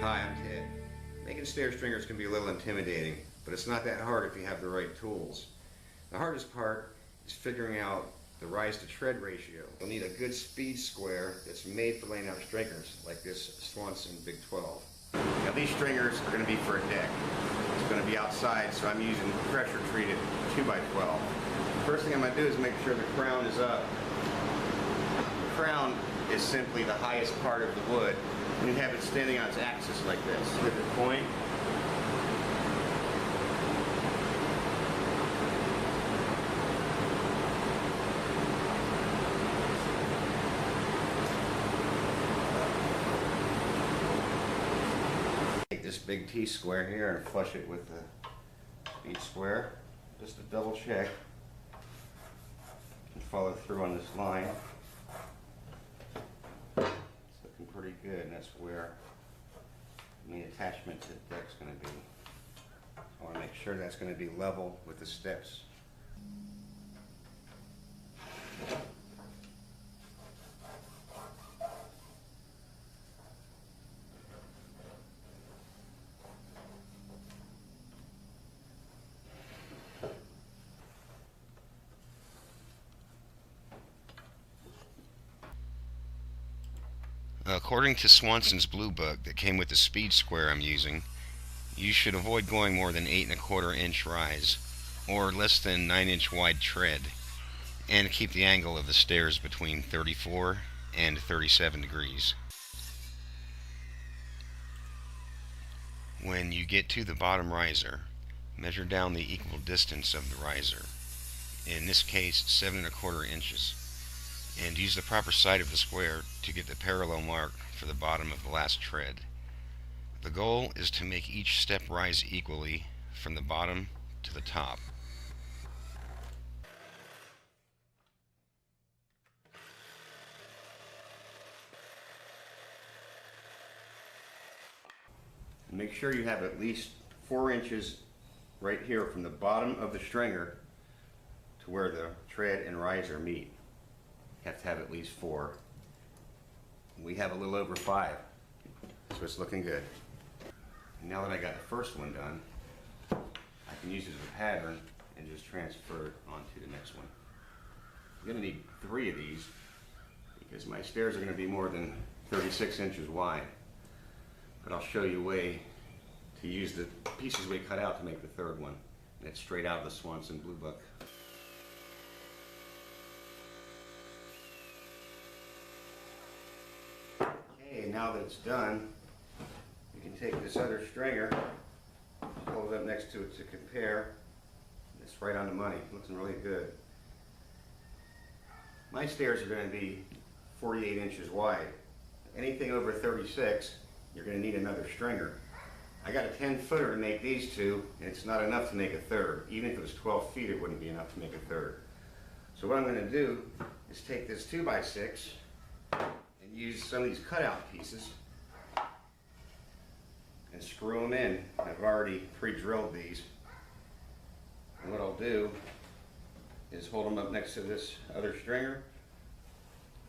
Hi, I'm Ted. Making stair stringers can be a little intimidating, but it's not that hard if you have the right tools. The hardest part is figuring out the rise to tread ratio. You'll need a good speed square that's made for laying out stringers, like this Swanson Big 12. Now these stringers are going to be for a deck. It's going to be outside, so I'm using pressure treated 2x12. First thing I'm going to do is make sure the crown is up. The crown is simply the highest part of the wood, and you have it standing on its axis like this. Look at the point. Take this big T square here and flush it with the speed square, just to double check and follow through on this line. Pretty good, and that's where the attachment to the deck's going to be. I want to make sure that's going to be level with the steps. According to Swanson's Blue Book that came with the speed square I'm using, you should avoid going more than 8 1/4 inch rise or less than 9 inch wide tread, and keep the angle of the stairs between 34 and 37 degrees. When you get to the bottom riser, measure down the equal distance of the riser, in this case 7 1/4 inches. And use the proper side of the square to get the parallel mark for the bottom of the last tread. The goal is to make each step rise equally from the bottom to the top. Make sure you have at least 4 inches right here from the bottom of the stringer to where the tread and riser meet. You have to have at least 4. We have a little over 5, so it's looking good. And now that I got the first one done, I can use it as a pattern and just transfer it onto the next one. I'm going to need 3 of these because my stairs are going to be more than 36 inches wide. But I'll show you a way to use the pieces we cut out to make the third one. And it's straight out of the Swanson Blue Book. Now that it's done, you can take this other stringer, hold it up next to it to compare. It's right on the money, looking really good. My stairs are going to be 48 inches wide. Anything over 36, you're going to need another stringer. I got a 10-footer to make these two, and it's not enough to make a third. Even if it was 12 feet, it wouldn't be enough to make a third. So what I'm going to do is take this 2x6 and use some of these cutout pieces and screw them in. I've already pre-drilled these. And what I'll do is hold them up next to this other stringer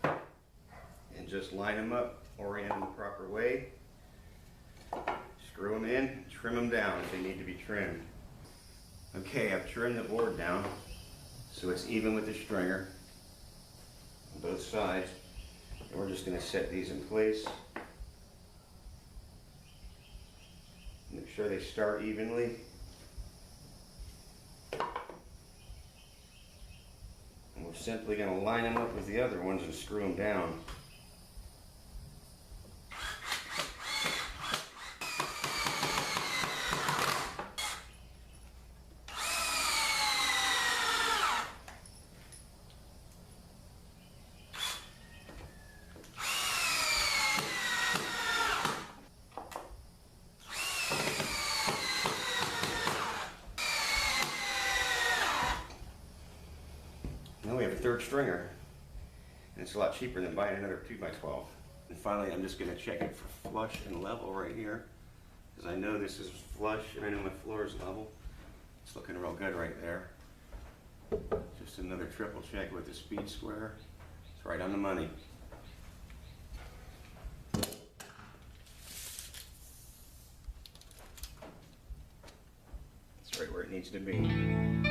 and just line them up, orient them the proper way, screw them in, trim them down if they need to be trimmed. Okay, I've trimmed the board down so it's even with the stringer on both sides. And we're just going to set these in place. Make sure they start evenly. And we're simply going to line them up with the other ones and screw them down. Now we have a third stringer, and it's a lot cheaper than buying another 2x12. And finally, I'm just going to check it for flush and level right here, because I know this is flush and I know my floor is level. It's looking real good right there. Just another triple check with the speed square. It's right on the money. it needs to be.